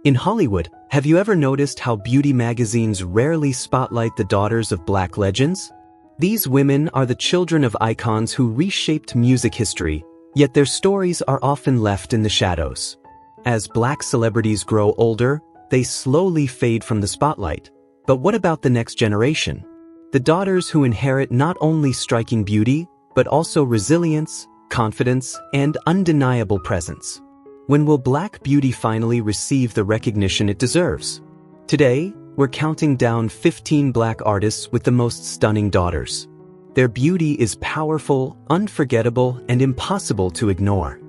In Hollywood, have you ever noticed how beauty magazines rarely spotlight the daughters of Black legends? These women are the children of icons who reshaped music history, yet their stories are often left in the shadows. As Black celebrities grow older, they slowly fade from the spotlight. But what about the next generation? The daughters who inherit not only striking beauty, but also resilience, confidence, and undeniable presence. When will Black beauty finally receive the recognition it deserves? Today, we're counting down 15 Black artists with the most stunning daughters. Their beauty is powerful, unforgettable, and impossible to ignore.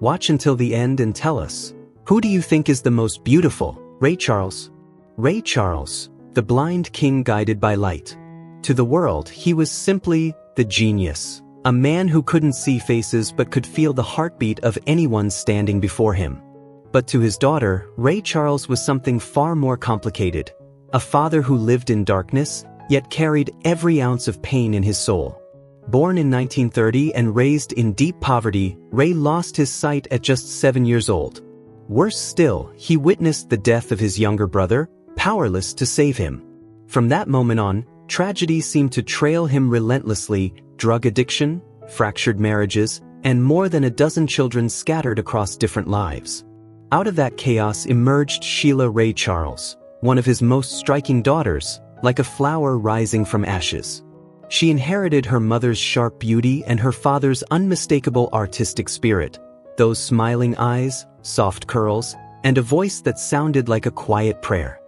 Watch until the end and tell us, who do you think is the most beautiful? Ray Charles. Ray Charles, the blind king guided by light. To the world, he was simply the genius. A man who couldn't see faces but could feel the heartbeat of anyone standing before him. But to his daughter, Ray Charles was something far more complicated. A father who lived in darkness, yet carried every ounce of pain in his soul. Born in 1930 and raised in deep poverty, Ray lost his sight at just 7 years old. Worse still, he witnessed the death of his younger brother, powerless to save him. From that moment on, tragedy seemed to trail him relentlessly. Drug addiction, fractured marriages, and more than a dozen children scattered across different lives. Out of that chaos emerged Sheila Ray Charles, one of his most striking daughters, like a flower rising from ashes. She inherited her mother's sharp beauty and her father's unmistakable artistic spirit, those smiling eyes, soft curls, and a voice that sounded like a quiet prayer.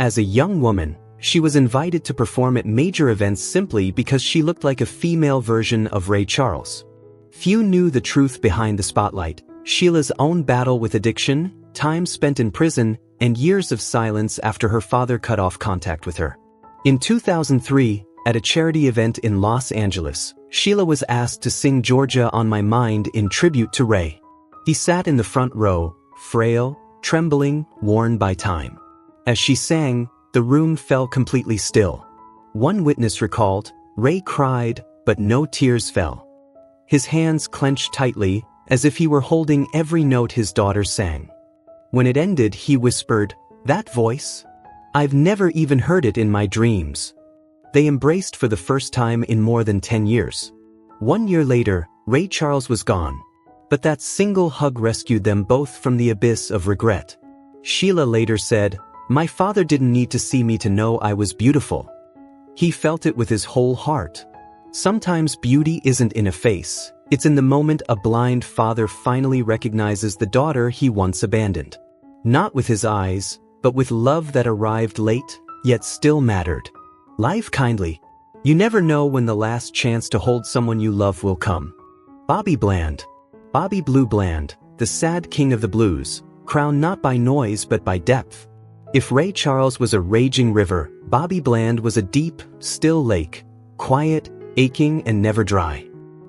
As a young woman, she was invited to perform at major events simply because she looked like a female version of Ray Charles. Few knew the truth behind the spotlight: Sheila's own battle with addiction, time spent in prison, and years of silence after her father cut off contact with her. In 2003, at a charity event in Los Angeles, Sheila was asked to sing Georgia on My Mind in tribute to Ray. He sat in the front row, frail, trembling, worn by time. As she sang, the room fell completely still. One witness recalled, Ray cried, but no tears fell. His hands clenched tightly, as if he were holding every note his daughter sang. When it ended, he whispered, "That voice? I've never even heard it in my dreams." They embraced for the first time in more than 10 years. 1 year later, Ray Charles was gone. But that single hug rescued them both from the abyss of regret. Sheila later said, "My father didn't need to see me to know I was beautiful. He felt it with his whole heart." Sometimes beauty isn't in a face, it's in the moment a blind father finally recognizes the daughter he once abandoned. Not with his eyes, but with love that arrived late, yet still mattered. Live kindly. You never know when the last chance to hold someone you love will come. Bobby Bland. Bobby Blue Bland, the sad king of the blues, crowned not by noise but by depth. If Ray Charles was a raging river, Bobby Bland was a deep, still lake, quiet, aching, and never dry.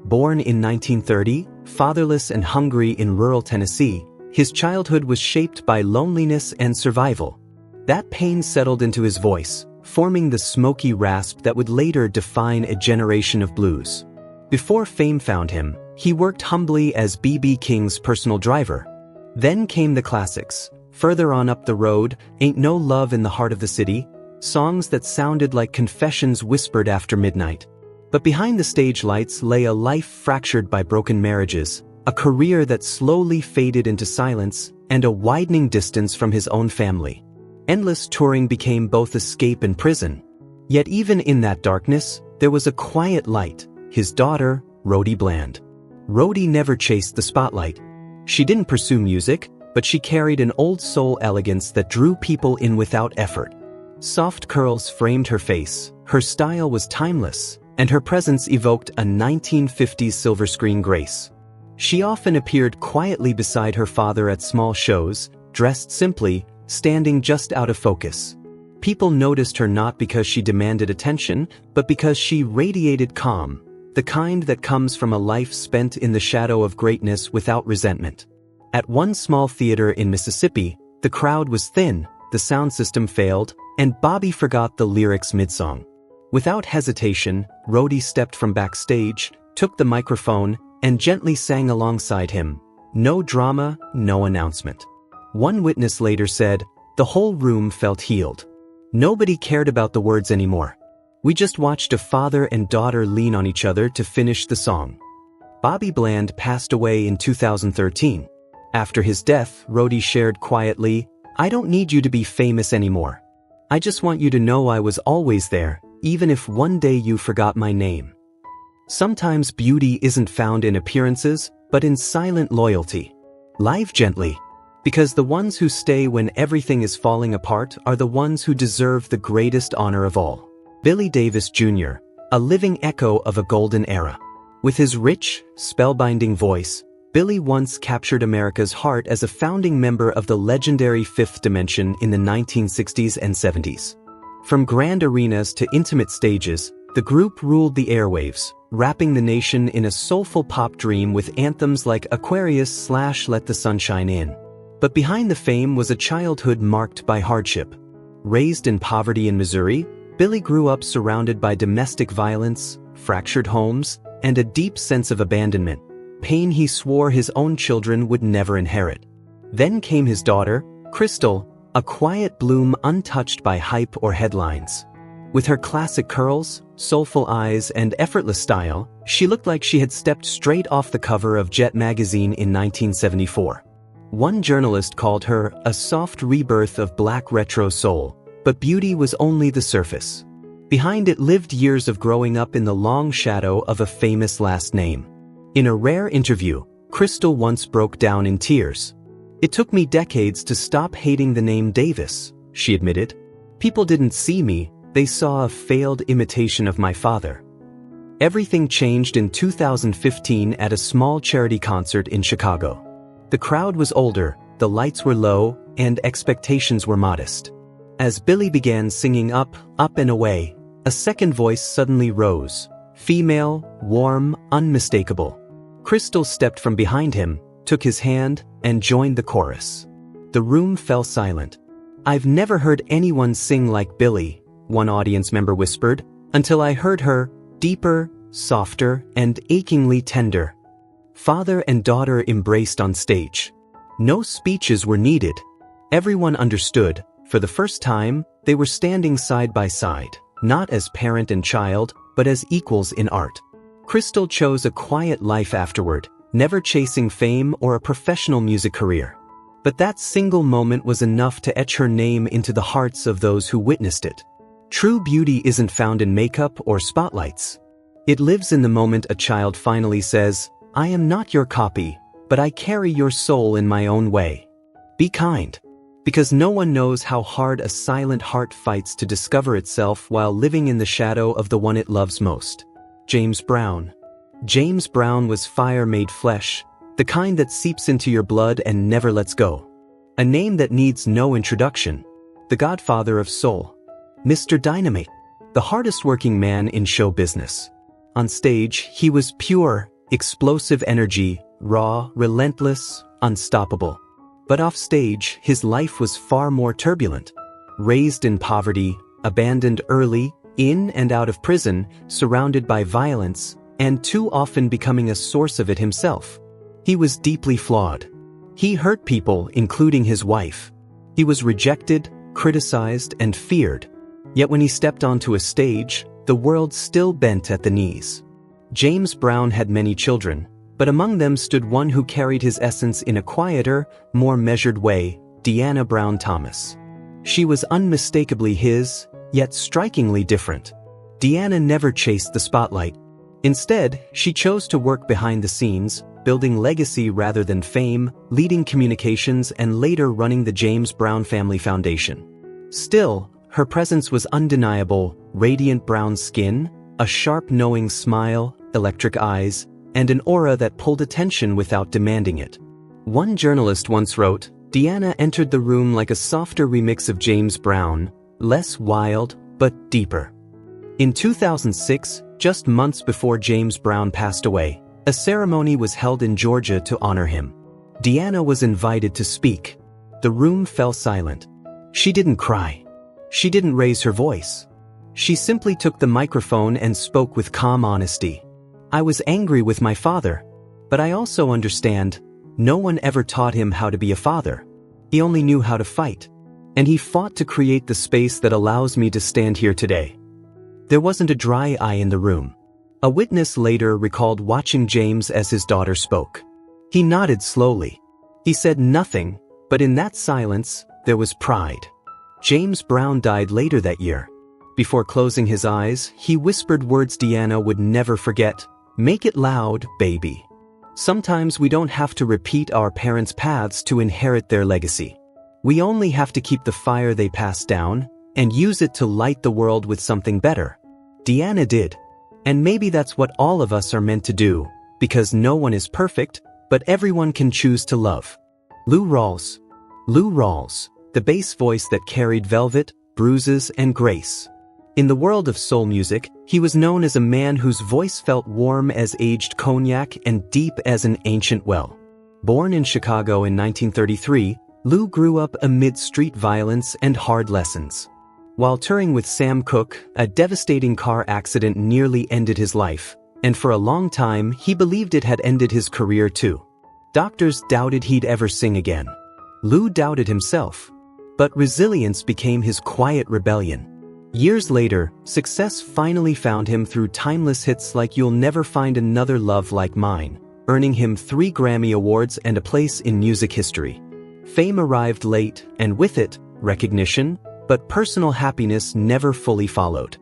Born in 1930, fatherless and hungry in rural Tennessee, his childhood was shaped by loneliness and survival. That pain settled into his voice, forming the smoky rasp that would later define a generation of blues. Before fame found him, he worked humbly as B.B. King's personal driver. Then came the classics. Further on up the road, Ain't No Love in the Heart of the City, songs that sounded like confessions whispered after midnight. But behind the stage lights lay a life fractured by broken marriages, a career that slowly faded into silence, and a widening distance from his own family. Endless touring became both escape and prison. Yet even in that darkness, there was a quiet light: his daughter, Rhody Bland. Rhody never chased the spotlight. She didn't pursue music, but she carried an old soul elegance that drew people in without effort. Soft curls framed her face, her style was timeless, and her presence evoked a 1950s silver screen grace. She often appeared quietly beside her father at small shows, dressed simply, standing just out of focus. People noticed her not because she demanded attention, but because she radiated calm, the kind that comes from a life spent in the shadow of greatness without resentment. At one small theater in Mississippi, the crowd was thin, the sound system failed, and Bobby forgot the lyrics mid-song. Without hesitation, Rhody stepped from backstage, took the microphone, and gently sang alongside him. No drama, no announcement. One witness later said, The whole room felt healed. Nobody cared about the words anymore. We just watched a father and daughter lean on each other to finish the song. Bobby Bland passed away in 2013. After his death, Rhodey shared quietly, "I don't need you to be famous anymore. I just want you to know I was always there, even if one day you forgot my name." Sometimes beauty isn't found in appearances, but in silent loyalty. Live gently, because the ones who stay when everything is falling apart are the ones who deserve the greatest honor of all. Billy Davis Jr., a living echo of a golden era. With his rich, spellbinding voice, Billy once captured America's heart as a founding member of the legendary Fifth Dimension in the 1960s and 70s. From grand arenas to intimate stages, the group ruled the airwaves, wrapping the nation in a soulful pop dream with anthems like Aquarius/Let the Sunshine In. But behind the fame was a childhood marked by hardship. Raised in poverty in Missouri, Billy grew up surrounded by domestic violence, fractured homes, and a deep sense of abandonment, pain he swore his own children would never inherit. Then came his daughter, Crystal, a quiet bloom untouched by hype or headlines. With her classic curls, soulful eyes, and effortless style, she looked like she had stepped straight off the cover of Jet magazine in 1974. One journalist called her a soft rebirth of black retro soul, but beauty was only the surface. Behind it lived years of growing up in the long shadow of a famous last name. In a rare interview, Crystal once broke down in tears. "It took me decades to stop hating the name Davis," she admitted. "People didn't see me, they saw a failed imitation of my father." Everything changed in 2015 at a small charity concert in Chicago. The crowd was older, the lights were low, and expectations were modest. As Billy began singing Up, Up and Away, a second voice suddenly rose. Female, warm, unmistakable. Crystal stepped from behind him, took his hand, and joined the chorus. The room fell silent. "I've never heard anyone sing like Billy," one audience member whispered, "until I heard her, deeper, softer, and achingly tender." Father and daughter embraced on stage. No speeches were needed. Everyone understood. For the first time, they were standing side by side, not as parent and child, but as equals in art. Crystal chose a quiet life afterward, never chasing fame or a professional music career. But that single moment was enough to etch her name into the hearts of those who witnessed it. True beauty isn't found in makeup or spotlights. It lives in the moment a child finally says, "I am not your copy, but I carry your soul in my own way." Be kind. Because no one knows how hard a silent heart fights to discover itself while living in the shadow of the one it loves most. James Brown. James Brown was fire made flesh, the kind that seeps into your blood and never lets go. A name that needs no introduction. The godfather of soul. Mr. Dynamite. The hardest working man in show business. On stage, he was pure, explosive energy, raw, relentless, unstoppable. But off stage, his life was far more turbulent. Raised in poverty, abandoned early, in and out of prison, surrounded by violence, and too often becoming a source of it himself. He was deeply flawed. He hurt people, including his wife. He was rejected, criticized, and feared. Yet when he stepped onto a stage, the world still bent at the knees. James Brown had many children, but among them stood one who carried his essence in a quieter, more measured way, Deanna Brown Thomas. She was unmistakably his, yet strikingly different. Deanna never chased the spotlight. Instead, she chose to work behind the scenes, building legacy rather than fame, leading communications and later running the James Brown Family Foundation. Still, her presence was undeniable: radiant brown skin, a sharp knowing smile, electric eyes, and an aura that pulled attention without demanding it. One journalist once wrote, "Deanna entered the room like a softer remix of James Brown, less wild, but deeper." In 2006, just months before James Brown passed away, a ceremony was held in Georgia to honor him. Deanna was invited to speak. The room fell silent. She didn't cry. She didn't raise her voice. She simply took the microphone and spoke with calm honesty. "I was angry with my father, but I also understand no one ever taught him how to be a father. He only knew how to fight. and he fought to create the space that allows me to stand here today. There wasn't a dry eye in the room. A witness later recalled watching James as his daughter spoke. He nodded slowly. He said nothing, but in that silence, there was pride. James Brown died later that year. Before closing his eyes, he whispered words Deanna would never forget. "Make it loud, baby." Sometimes we don't have to repeat our parents' paths to inherit their legacy. We only have to keep the fire they passed down and use it to light the world with something better. Deanna did. And maybe that's what all of us are meant to do, because no one is perfect, but everyone can choose to love. Lou Rawls. Lou Rawls, the bass voice that carried velvet, bruises, and grace. In the world of soul music, he was known as a man whose voice felt warm as aged cognac and deep as an ancient well. Born in Chicago in 1933, Lou grew up amid street violence and hard lessons. While touring with Sam Cooke, a devastating car accident nearly ended his life, and for a long time he believed it had ended his career too. Doctors doubted he'd ever sing again. Lou doubted himself. But resilience became his quiet rebellion. Years later, success finally found him through timeless hits like You'll Never Find Another Love Like Mine, earning him 3 Grammy Awards and a place in music history. Fame arrived late, and with it, recognition, but personal happiness never fully followed.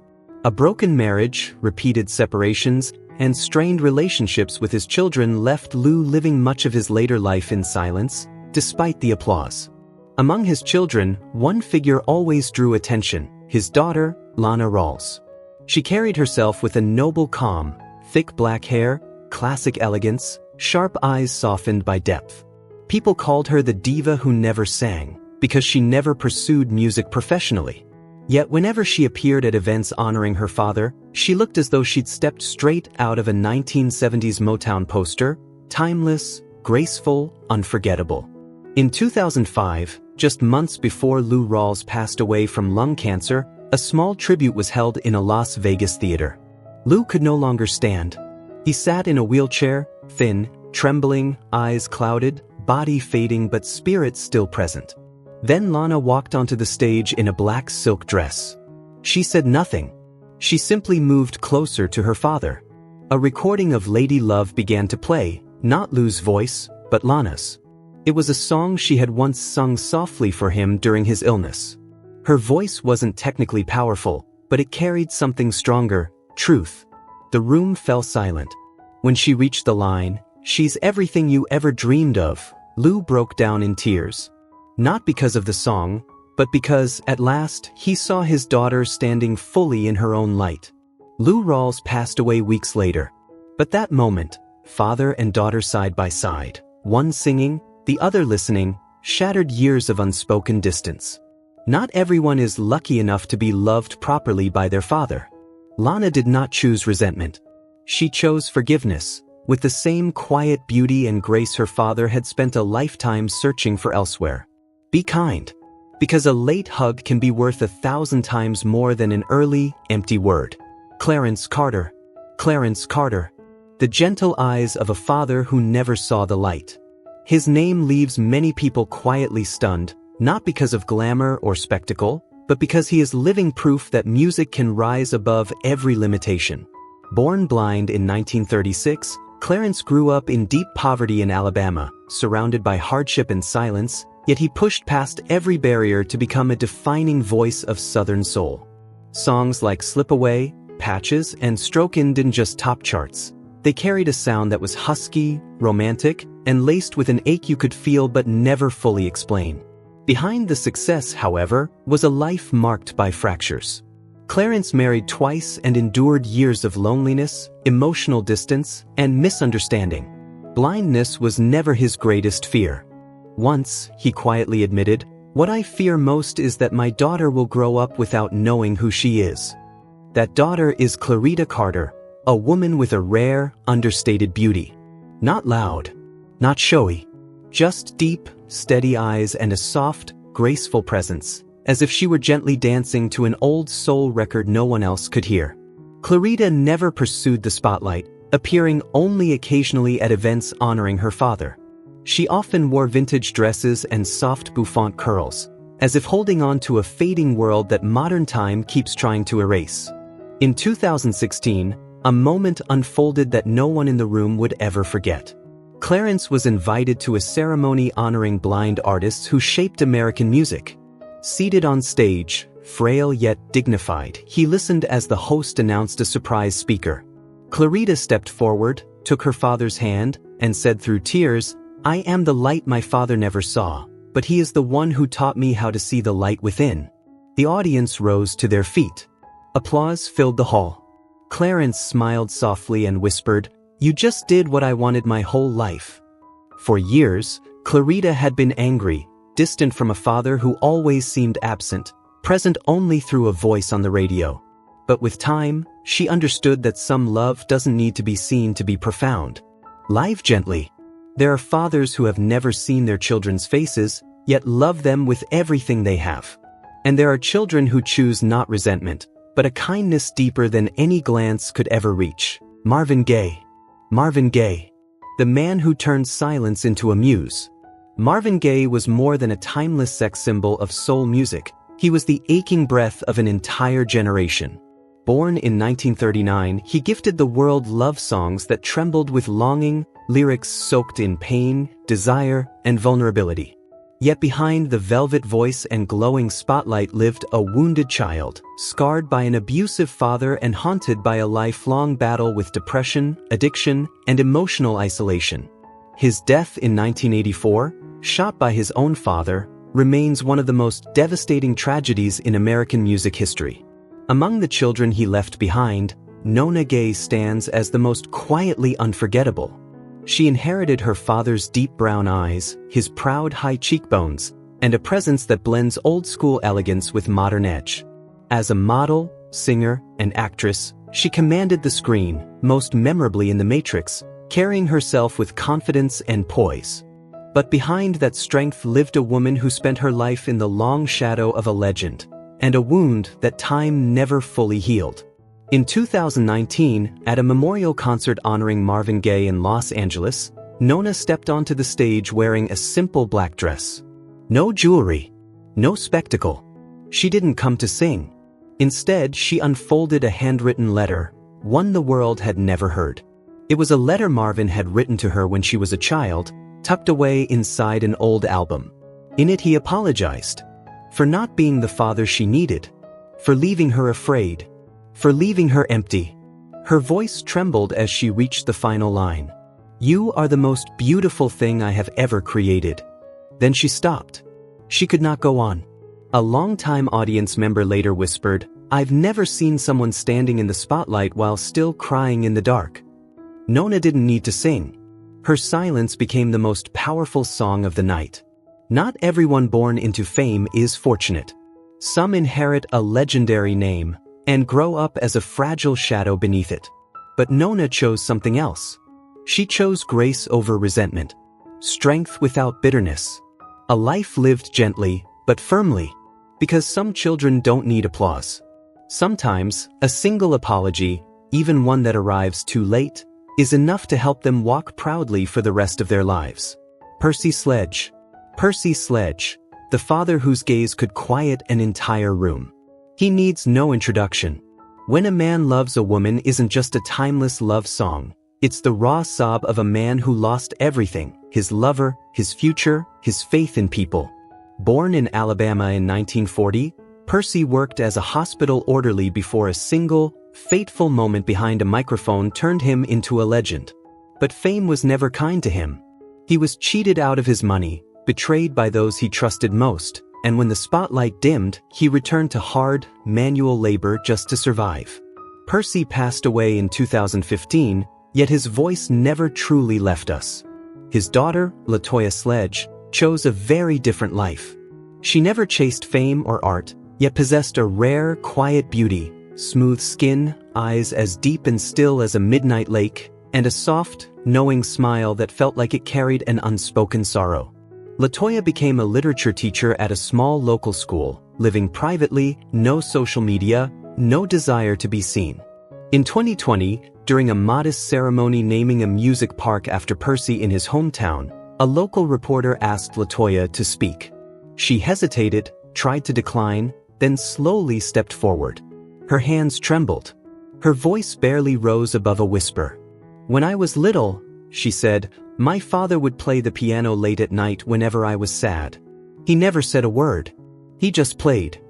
A broken marriage, repeated separations, and strained relationships with his children left Lou living much of his later life in silence, despite the applause. Among his children, one figure always drew attention: his daughter, Lana Rawls. She carried herself with a noble calm, thick black hair, classic elegance, sharp eyes softened by depth. People called her the diva who never sang, because she never pursued music professionally. Yet whenever she appeared at events honoring her father, she looked as though she'd stepped straight out of a 1970s Motown poster, timeless, graceful, unforgettable. In 2005, just months before Lou Rawls passed away from lung cancer, a small tribute was held in a Las Vegas theater. Lou could no longer stand. He sat in a wheelchair, thin, trembling, eyes clouded, body fading but spirit still present. Then Lana walked onto the stage in a black silk dress. She said nothing. She simply moved closer to her father. A recording of Lady Love began to play, not Lou's voice, but Lana's. It was a song she had once sung softly for him during his illness. Her voice wasn't technically powerful, but it carried something stronger: truth. The room fell silent. When she reached the line, "She's everything you ever dreamed of," Lou broke down in tears. Not because of the song, but because, at last, he saw his daughter standing fully in her own light. Lou Rawls passed away weeks later. But that moment, father and daughter side by side, one singing, the other listening, shattered years of unspoken distance. Not everyone is lucky enough to be loved properly by their father. Lana did not choose resentment. She chose forgiveness, with the same quiet beauty and grace her father had spent a lifetime searching for elsewhere. Be kind, because a late hug can be worth 1,000 times more than an early, empty word. Clarence Carter. Clarence Carter. The gentle eyes of a father who never saw the light. His name leaves many people quietly stunned, not because of glamour or spectacle, but because he is living proof that music can rise above every limitation. Born blind in 1936, Clarence grew up in deep poverty in Alabama, surrounded by hardship and silence, yet he pushed past every barrier to become a defining voice of Southern soul. Songs like Slip Away, Patches, and Strokin' didn't just top charts. They carried a sound that was husky, romantic, and laced with an ache you could feel but never fully explain. Behind the success, however, was a life marked by fractures. Clarence married twice and endured years of loneliness, emotional distance, and misunderstanding. Blindness was never his greatest fear. Once, he quietly admitted, "What I fear most is that my daughter will grow up without knowing who she is." That daughter is Clarita Carter, a woman with a rare, understated beauty. Not loud, not showy, just deep, steady eyes and a soft, graceful presence, as if she were gently dancing to an old soul record no one else could hear. Clarita never pursued the spotlight, appearing only occasionally at events honoring her father. She often wore vintage dresses and soft bouffant curls, as if holding on to a fading world that modern time keeps trying to erase. In 2016, a moment unfolded that no one in the room would ever forget. Clarence was invited to a ceremony honoring blind artists who shaped American music. Seated on stage, frail yet dignified, he listened as the host announced a surprise speaker. Clarita stepped forward, took her father's hand, and said through tears, "I am the light my father never saw, but he is the one who taught me how to see the light within." The audience rose to their feet. Applause filled the hall. Clarence smiled softly and whispered, "You just did what I wanted my whole life." For years, Clarita had been angry, distant from a father who always seemed absent, present only through a voice on the radio. But with time, she understood that some love doesn't need to be seen to be profound. Live gently. There are fathers who have never seen their children's faces, yet love them with everything they have. And there are children who choose not resentment, but a kindness deeper than any glance could ever reach. Marvin Gaye. Marvin Gaye. The man who turned silence into a muse. Marvin Gaye was more than a timeless sex symbol of soul music. He was the aching breath of an entire generation. Born in 1939, he gifted the world love songs that trembled with longing, lyrics soaked in pain, desire, and vulnerability. Yet behind the velvet voice and glowing spotlight lived a wounded child, scarred by an abusive father and haunted by a lifelong battle with depression, addiction, and emotional isolation. His death in 1984, shot by his own father, remains one of the most devastating tragedies in American music history. Among the children he left behind, Nona Gaye stands as the most quietly unforgettable. She inherited her father's deep brown eyes, his proud high cheekbones, and a presence that blends old-school elegance with modern edge. As a model, singer, and actress, she commanded the screen, most memorably in The Matrix, carrying herself with confidence and poise. But behind that strength lived a woman who spent her life in the long shadow of a legend, and a wound that time never fully healed. In 2019, at a memorial concert honoring Marvin Gaye in Los Angeles, Nona stepped onto the stage wearing a simple black dress. No jewelry, no spectacle. She didn't come to sing. Instead, she unfolded a handwritten letter, one the world had never heard. It was a letter Marvin had written to her when she was a child, tucked away inside an old album. In it he apologized for not being the father she needed, for leaving her afraid, for leaving her empty. Her voice trembled as she reached the final line. "You are the most beautiful thing I have ever created." Then she stopped. She could not go on. A longtime audience member later whispered, "I've never seen someone standing in the spotlight while still crying in the dark." Nona didn't need to sing. Her silence became the most powerful song of the night. Not everyone born into fame is fortunate. Some inherit a legendary name and grow up as a fragile shadow beneath it. But Nona chose something else. She chose grace over resentment, strength without bitterness, a life lived gently but firmly, because some children don't need applause. Sometimes, a single apology, even one that arrives too late, is enough to help them walk proudly for the rest of their lives. Percy Sledge. Percy Sledge, the father whose gaze could quiet an entire room. He needs no introduction. When a Man Loves a Woman isn't just a timeless love song, it's the raw sob of a man who lost everything: his lover, his future, his faith in people. Born in Alabama in 1940, Percy worked as a hospital orderly before a single, fateful moment behind a microphone turned him into a legend. But fame was never kind to him. He was cheated out of his money, betrayed by those he trusted most, and when the spotlight dimmed, he returned to hard, manual labor just to survive. Percy passed away in 2015, yet his voice never truly left us. His daughter, LaToya Sledge, chose a very different life. She never chased fame or art, yet possessed a rare, quiet beauty, smooth skin, eyes as deep and still as a midnight lake, and a soft, knowing smile that felt like it carried an unspoken sorrow. LaToya became a literature teacher at a small local school, living privately, no social media, no desire to be seen. In 2020, during a modest ceremony naming a music park after Percy in his hometown, a local reporter asked LaToya to speak. She hesitated, tried to decline, then slowly stepped forward. Her hands trembled. Her voice barely rose above a whisper. "When I was little," she said, "my father would play the piano late at night whenever I was sad. He never said a word. He just played."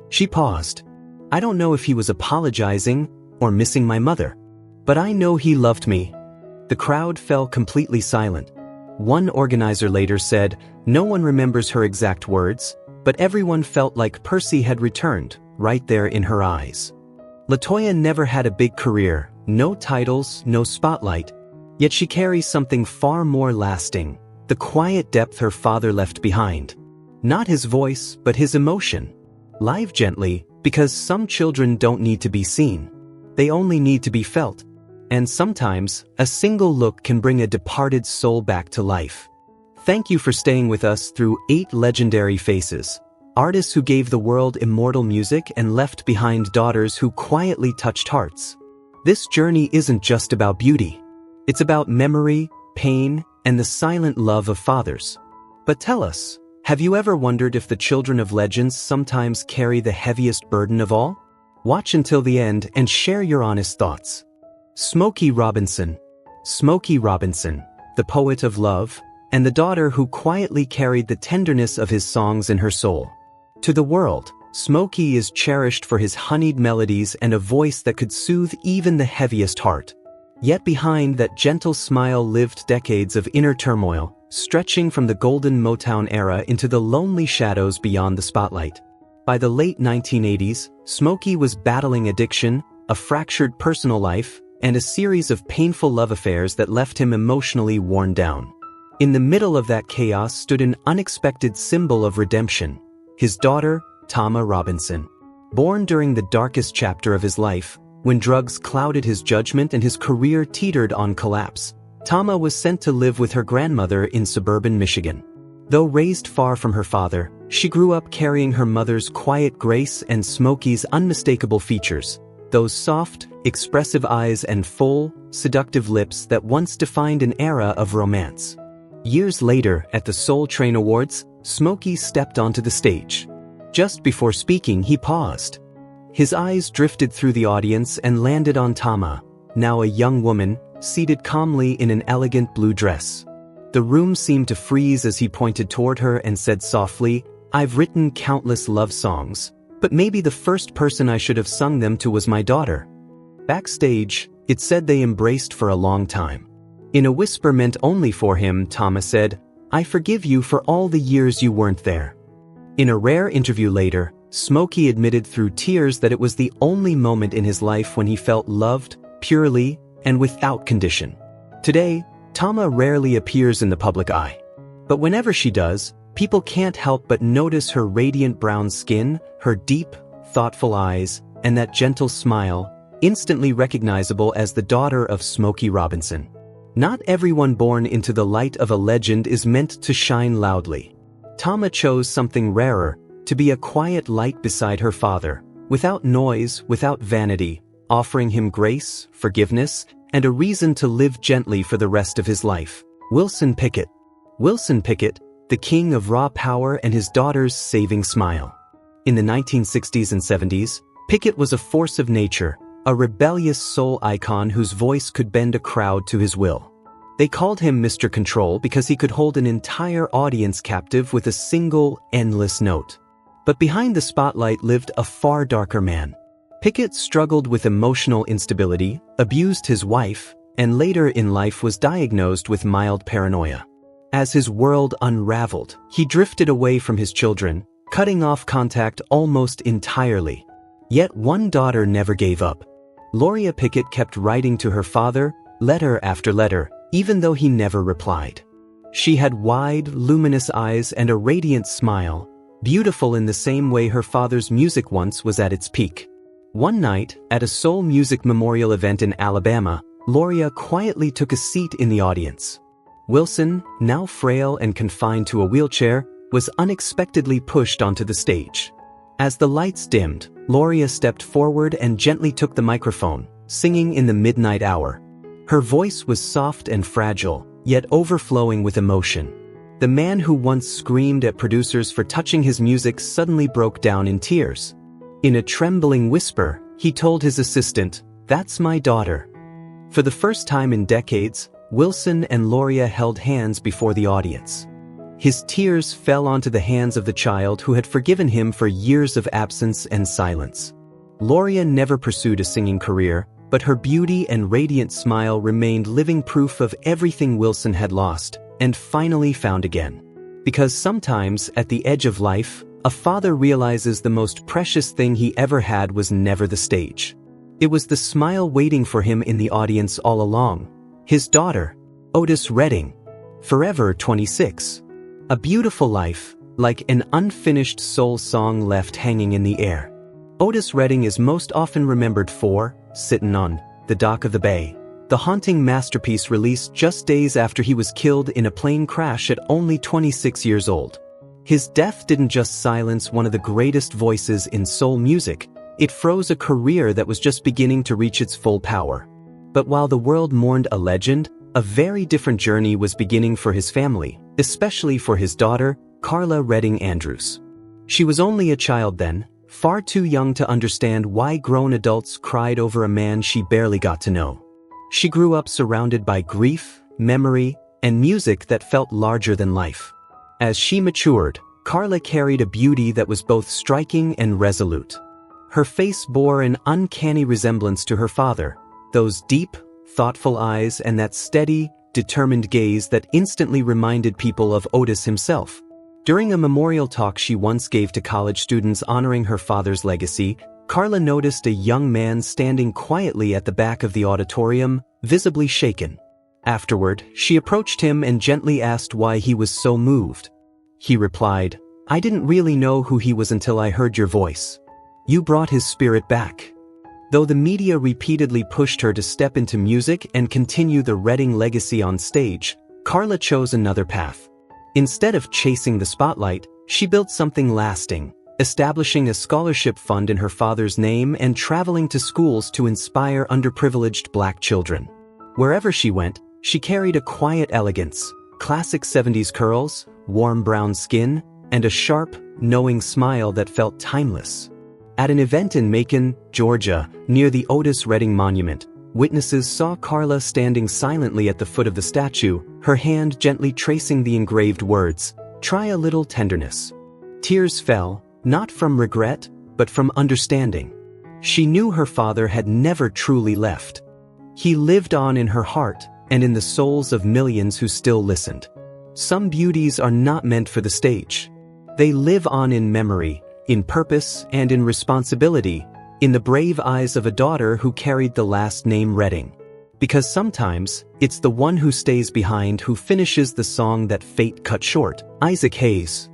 She paused. "I don't know if he was apologizing or missing my mother, but I know he loved me." The crowd fell completely silent. One organizer later said, "No one remembers her exact words, but everyone felt like Percy had returned, right there in her eyes." LaToya never had a big career, no titles, no spotlight, yet she carries something far more lasting, the quiet depth her father left behind. Not his voice, but his emotion. Live gently, because some children don't need to be seen. They only need to be felt. And sometimes, a single look can bring a departed soul back to life. Thank you for staying with us through 8 legendary faces. Artists who gave the world immortal music and left behind daughters who quietly touched hearts. This journey isn't just about beauty. It's about memory, pain, and the silent love of fathers. But tell us, have you ever wondered if the children of legends sometimes carry the heaviest burden of all? Watch until the end and share your honest thoughts. Smokey Robinson. Smokey Robinson, the poet of love, and the daughter who quietly carried the tenderness of his songs in her soul. To the world, Smokey is cherished for his honeyed melodies and a voice that could soothe even the heaviest heart. Yet behind that gentle smile lived decades of inner turmoil, stretching from the golden Motown era into the lonely shadows beyond the spotlight. By the late 1980s, Smokey was battling addiction, a fractured personal life, and a series of painful love affairs that left him emotionally worn down. In the middle of that chaos stood an unexpected symbol of redemption: his daughter, Tama Robinson. Born during the darkest chapter of his life, when drugs clouded his judgment and his career teetered on collapse, Tama was sent to live with her grandmother in suburban Michigan. Though raised far from her father, she grew up carrying her mother's quiet grace and Smokey's unmistakable features, those soft, expressive eyes and full, seductive lips that once defined an era of romance. Years later, at the Soul Train Awards, Smokey stepped onto the stage. Just before speaking, he paused. His eyes drifted through the audience and landed on Tama, now a young woman, seated calmly in an elegant blue dress. The room seemed to freeze as he pointed toward her and said softly, "I've written countless love songs, but maybe the first person I should have sung them to was my daughter." Backstage, it said they embraced for a long time. In a whisper meant only for him, Tama said, "I forgive you for all the years you weren't there." In a rare interview later, Smokey admitted through tears that it was the only moment in his life when he felt loved, purely, and without condition. Today, Tama rarely appears in the public eye. But whenever she does, people can't help but notice her radiant brown skin, her deep, thoughtful eyes, and that gentle smile, instantly recognizable as the daughter of Smokey Robinson. Not everyone born into the light of a legend is meant to shine loudly. Tama chose something rarer, to be a quiet light beside her father, without noise, without vanity, offering him grace, forgiveness, and a reason to live gently for the rest of his life. Wilson Pickett. Wilson Pickett, the king of raw power and his daughter's saving smile. In the 1960s and 70s, Pickett was a force of nature, a rebellious soul icon whose voice could bend a crowd to his will. They called him Mr. Control because he could hold an entire audience captive with a single, endless note. But behind the spotlight lived a far darker man. Pickett struggled with emotional instability, abused his wife, and later in life was diagnosed with mild paranoia. As his world unraveled, he drifted away from his children, cutting off contact almost entirely. Yet one daughter never gave up. Loria Pickett kept writing to her father, letter after letter, even though he never replied. She had wide, luminous eyes and a radiant smile, beautiful in the same way her father's music once was at its peak. One night, at a soul music memorial event in Alabama, Loria quietly took a seat in the audience. Wilson, now frail and confined to a wheelchair, was unexpectedly pushed onto the stage. As the lights dimmed, Loria stepped forward and gently took the microphone, singing in the midnight hour. Her voice was soft and fragile, yet overflowing with emotion. The man who once screamed at producers for touching his music suddenly broke down in tears. In a trembling whisper, he told his assistant, "That's my daughter." For the first time in decades, Wilson and Loria held hands before the audience. His tears fell onto the hands of the child who had forgiven him for years of absence and silence. Loria never pursued a singing career, but her beauty and radiant smile remained living proof of everything Wilson had lost and finally found again. Because sometimes, at the edge of life, a father realizes the most precious thing he ever had was never the stage. It was the smile waiting for him in the audience all along. His daughter, Otis Redding, forever 26. A beautiful life, like an unfinished soul song left hanging in the air. Otis Redding is most often remembered for Sittin' on the Dock of the Bay, the haunting masterpiece released just days after he was killed in a plane crash at only 26 years old. His death didn't just silence one of the greatest voices in soul music, it froze a career that was just beginning to reach its full power. But while the world mourned a legend, a very different journey was beginning for his family, especially for his daughter, Carla Redding Andrews. She was only a child then, far too young to understand why grown adults cried over a man she barely got to know. She grew up surrounded by grief, memory, and music that felt larger than life. As she matured, Carla carried a beauty that was both striking and resolute. Her face bore an uncanny resemblance to her father, those deep, thoughtful eyes and that steady, determined gaze that instantly reminded people of Otis himself. During a memorial talk she once gave to college students honoring her father's legacy, Carla noticed a young man standing quietly at the back of the auditorium, visibly shaken. Afterward, she approached him and gently asked why he was so moved. He replied, "I didn't really know who he was until I heard your voice. You brought his spirit back." Though the media repeatedly pushed her to step into music and continue the Redding legacy on stage, Carla chose another path. Instead of chasing the spotlight, she built something lasting, establishing a scholarship fund in her father's name and traveling to schools to inspire underprivileged Black children. Wherever she went, she carried a quiet elegance, classic 70s curls, warm brown skin, and a sharp, knowing smile that felt timeless. At an event in Macon, Georgia, near the Otis Redding Monument, witnesses saw Carla standing silently at the foot of the statue, her hand gently tracing the engraved words, "Try a little tenderness." Tears fell, not from regret, but from understanding. She knew her father had never truly left. He lived on in her heart and in the souls of millions who still listened. Some beauties are not meant for the stage. They live on in memory, in purpose, and in responsibility, in the brave eyes of a daughter who carried the last name Redding. Because sometimes, it's the one who stays behind who finishes the song that fate cut short. Isaac Hayes.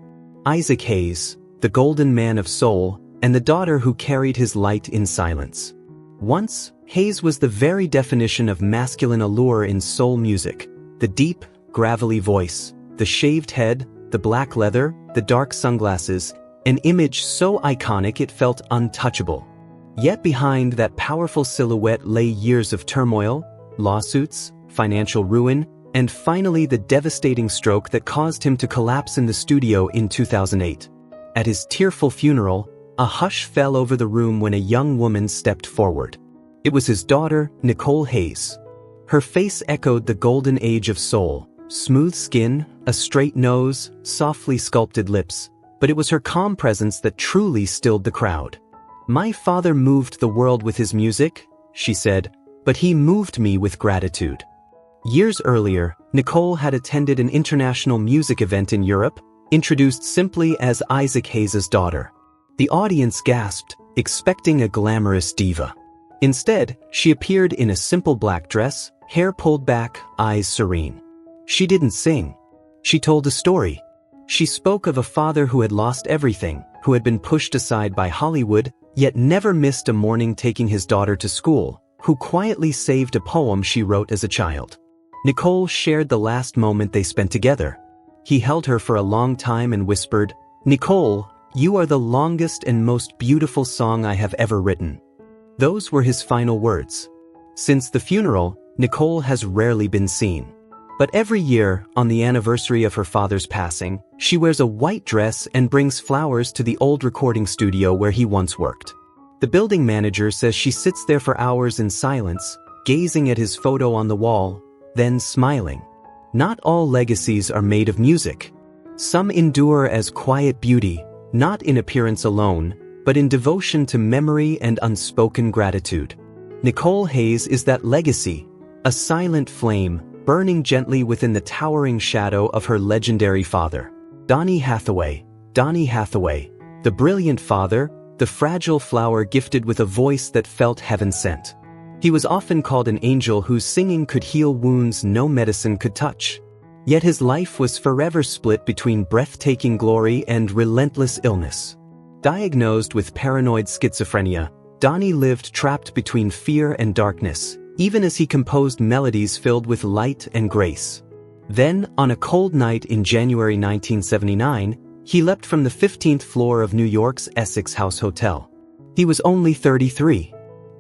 Isaac Hayes, the golden man of soul, and the daughter who carried his light in silence. Once, Hayes was the very definition of masculine allure in soul music. The deep, gravelly voice, the shaved head, the black leather, the dark sunglasses, an image so iconic it felt untouchable. Yet behind that powerful silhouette lay years of turmoil, lawsuits, financial ruin, and finally the devastating stroke that caused him to collapse in the studio in 2008. At his tearful funeral, a hush fell over the room when a young woman stepped forward. It was his daughter, Nicole Hayes. Her face echoed the golden age of soul, smooth skin, a straight nose, softly sculpted lips, but it was her calm presence that truly stilled the crowd. "My father moved the world with his music," she said, "but he moved me with gratitude." Years earlier, Nicole had attended an international music event in Europe, introduced simply as Isaac Hayes' daughter. The audience gasped, expecting a glamorous diva. Instead, she appeared in a simple black dress, hair pulled back, eyes serene. She didn't sing. She told a story. She spoke of a father who had lost everything, who had been pushed aside by Hollywood, yet never missed a morning taking his daughter to school, who quietly saved a poem she wrote as a child. Nicole shared the last moment they spent together. He held her for a long time and whispered, "Nicole, you are the longest and most beautiful song I have ever written." Those were his final words. Since the funeral, Nicole has rarely been seen. But every year, on the anniversary of her father's passing, she wears a white dress and brings flowers to the old recording studio where he once worked. The building manager says she sits there for hours in silence, gazing at his photo on the wall, then smiling. Not all legacies are made of music. Some endure as quiet beauty, not in appearance alone, but in devotion to memory and unspoken gratitude. Nicole Hayes is that legacy, a silent flame, burning gently within the towering shadow of her legendary father. Donny Hathaway, the brilliant father, the fragile flower gifted with a voice that felt heaven-sent. He was often called an angel whose singing could heal wounds no medicine could touch. Yet his life was forever split between breathtaking glory and relentless illness. Diagnosed with paranoid schizophrenia, Donny lived trapped between fear and darkness, even as he composed melodies filled with light and grace. Then, on a cold night in January 1979, he leapt from the 15th floor of New York's Essex House Hotel. He was only 33.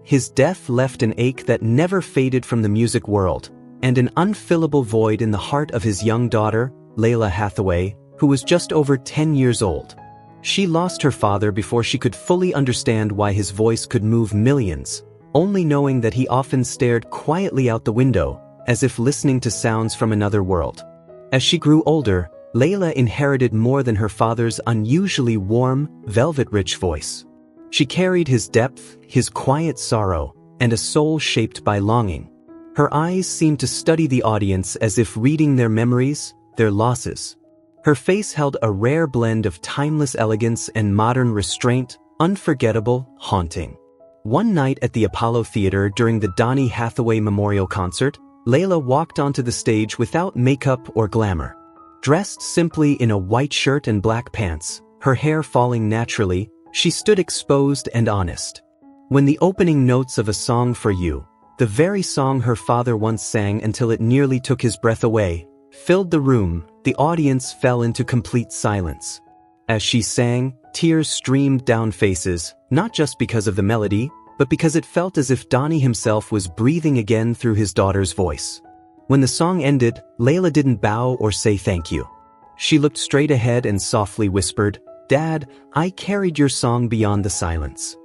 His death left an ache that never faded from the music world, and an unfillable void in the heart of his young daughter, Lalah Hathaway, who was just over 10 years old. She lost her father before she could fully understand why his voice could move millions, only knowing that he often stared quietly out the window, as if listening to sounds from another world. As she grew older, Lalah inherited more than her father's unusually warm, velvet-rich voice. She carried his depth, his quiet sorrow, and a soul shaped by longing. Her eyes seemed to study the audience as if reading their memories, their losses. Her face held a rare blend of timeless elegance and modern restraint, unforgettable, haunting. One night at the Apollo Theater during the Donny Hathaway Memorial Concert, Lalah walked onto the stage without makeup or glamour. Dressed simply in a white shirt and black pants, her hair falling naturally, she stood exposed and honest. When the opening notes of A Song for You, the very song her father once sang until it nearly took his breath away, filled the room, the audience fell into complete silence. As she sang, tears streamed down faces, not just because of the melody, but because it felt as if Donny himself was breathing again through his daughter's voice. When the song ended, Lalah didn't bow or say thank you. She looked straight ahead and softly whispered, "Dad, I carried your song beyond the silence."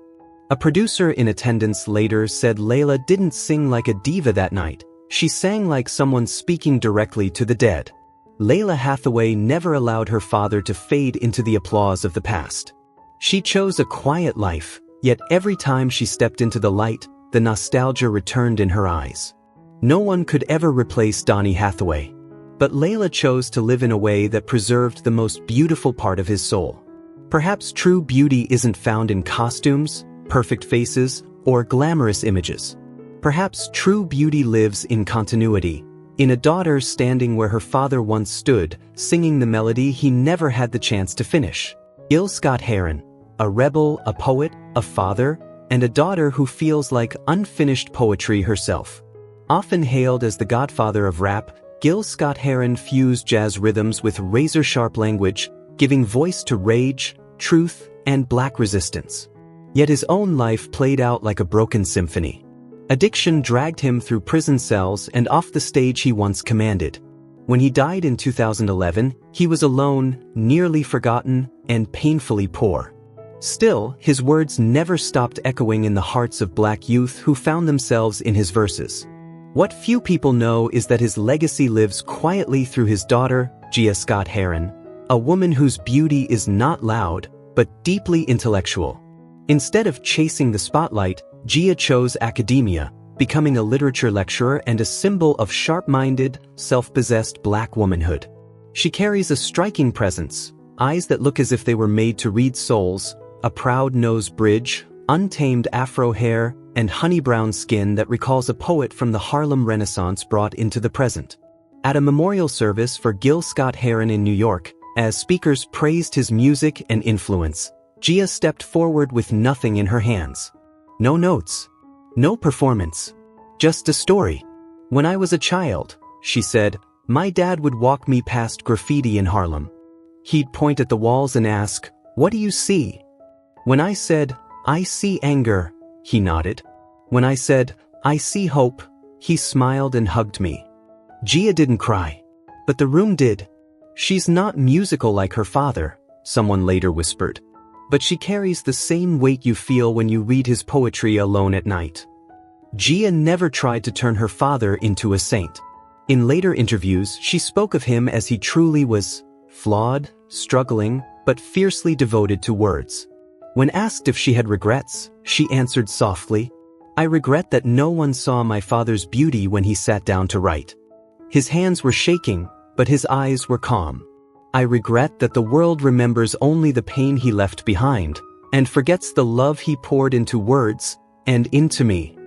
A producer in attendance later said Lalah didn't sing like a diva that night. She sang like someone speaking directly to the dead. Lalah Hathaway never allowed her father to fade into the applause of the past. She chose a quiet life, yet every time she stepped into the light, the nostalgia returned in her eyes. No one could ever replace Donny Hathaway. But Lalah chose to live in a way that preserved the most beautiful part of his soul. Perhaps true beauty isn't found in costumes, perfect faces, or glamorous images. Perhaps true beauty lives in continuity, in a daughter standing where her father once stood, singing the melody he never had the chance to finish. Gil Scott-Heron, a rebel, a poet, a father, and a daughter who feels like unfinished poetry herself. Often hailed as the godfather of rap, Gil Scott-Heron fused jazz rhythms with razor-sharp language, giving voice to rage, truth, and black resistance. Yet his own life played out like a broken symphony. Addiction dragged him through prison cells and off the stage he once commanded. When he died in 2011, he was alone, nearly forgotten, and painfully poor. Still, his words never stopped echoing in the hearts of black youth who found themselves in his verses. What few people know is that his legacy lives quietly through his daughter, Gia Scott-Heron, a woman whose beauty is not loud, but deeply intellectual. Instead of chasing the spotlight, Gia chose academia, becoming a literature lecturer and a symbol of sharp-minded, self-possessed black womanhood. She carries a striking presence, eyes that look as if they were made to read souls, a proud nose bridge, untamed afro hair, and honey-brown skin that recalls a poet from the Harlem Renaissance brought into the present. At a memorial service for Gil Scott-Heron in New York, as speakers praised his music and influence, Gia stepped forward with nothing in her hands. No notes. No performance. Just a story. "When I was a child," she said, "my dad would walk me past graffiti in Harlem. He'd point at the walls and ask, 'What do you see?' When I said, 'I see anger,' he nodded. When I said, 'I see hope,' he smiled and hugged me. Gia didn't cry. But the room did. She's not musical like her father, someone later whispered. But she carries the same weight you feel when you read his poetry alone at night. Gia never tried to turn her father into a saint. In later interviews, she spoke of him as he truly was flawed, struggling, but fiercely devoted to words. When asked if she had regrets, she answered softly, "I regret that no one saw my father's beauty when he sat down to write. His hands were shaking, but his eyes were calm. I regret that the world remembers only the pain he left behind, and forgets the love he poured into words, and into me."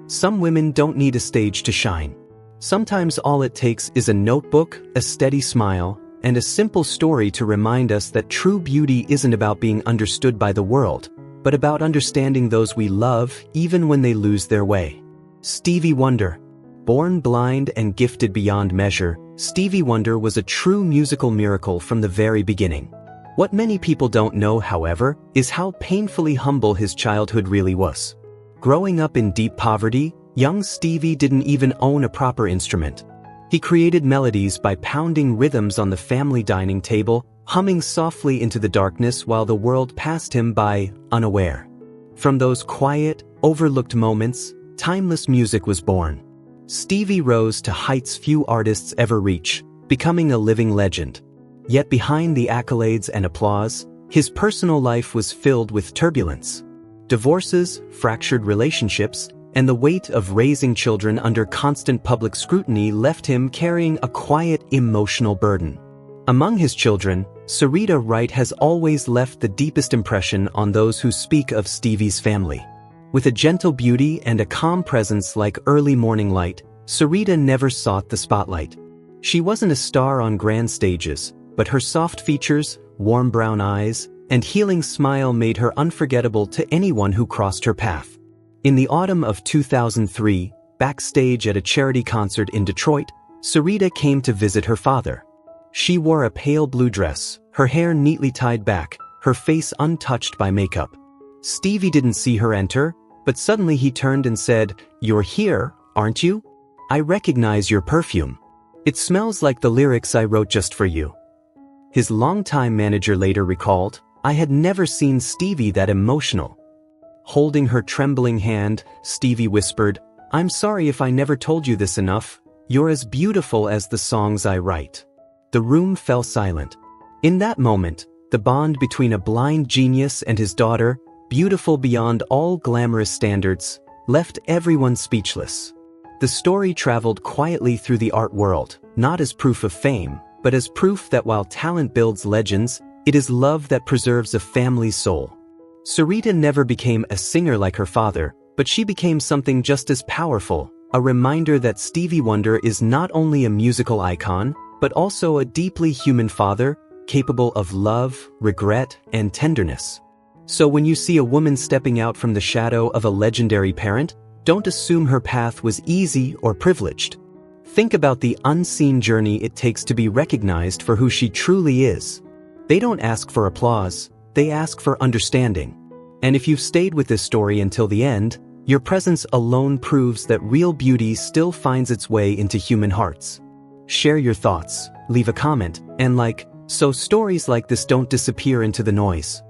Some women don't need a stage to shine. Sometimes all it takes is a notebook, a steady smile, and a simple story to remind us that true beauty isn't about being understood by the world, but about understanding those we love even when they lose their way. Stevie Wonder. Born blind and gifted beyond measure, Stevie Wonder was a true musical miracle from the very beginning. What many people don't know, however, is how painfully humble his childhood really was. Growing up in deep poverty, young Stevie didn't even own a proper instrument. He created melodies by pounding rhythms on the family dining table, humming softly into the darkness while the world passed him by, unaware. From those quiet, overlooked moments, timeless music was born. Stevie rose to heights few artists ever reach, becoming a living legend. Yet behind the accolades and applause, his personal life was filled with turbulence. Divorces, fractured relationships, and the weight of raising children under constant public scrutiny left him carrying a quiet, emotional burden. Among his children, Syreeta Wright has always left the deepest impression on those who speak of Stevie's family. With a gentle beauty and a calm presence like early morning light, Syreeta never sought the spotlight. She wasn't a star on grand stages, but her soft features, warm brown eyes, and healing smile made her unforgettable to anyone who crossed her path. In the autumn of 2003, backstage at a charity concert in Detroit, Syreeta came to visit her father. She wore a pale blue dress, her hair neatly tied back, her face untouched by makeup. Stevie didn't see her enter, but suddenly he turned and said, "You're here, aren't you? I recognize your perfume. It smells like the lyrics I wrote just for you." His longtime manager later recalled, "I had never seen Stevie that emotional." Holding her trembling hand, Stevie whispered, "I'm sorry if I never told you this enough. You're as beautiful as the songs I write." The room fell silent. In that moment, the bond between a blind genius and his daughter, beautiful beyond all glamorous standards, left everyone speechless. The story traveled quietly through the art world, not as proof of fame, but as proof that while talent builds legends, it is love that preserves a family's soul. Syreeta never became a singer like her father, but she became something just as powerful, a reminder that Stevie Wonder is not only a musical icon, but also a deeply human father, capable of love, regret, and tenderness. So when you see a woman stepping out from the shadow of a legendary parent, don't assume her path was easy or privileged. Think about the unseen journey it takes to be recognized for who she truly is. They don't ask for applause, they ask for understanding. And if you've stayed with this story until the end, your presence alone proves that real beauty still finds its way into human hearts. Share your thoughts, leave a comment, and like, so stories like this don't disappear into the noise.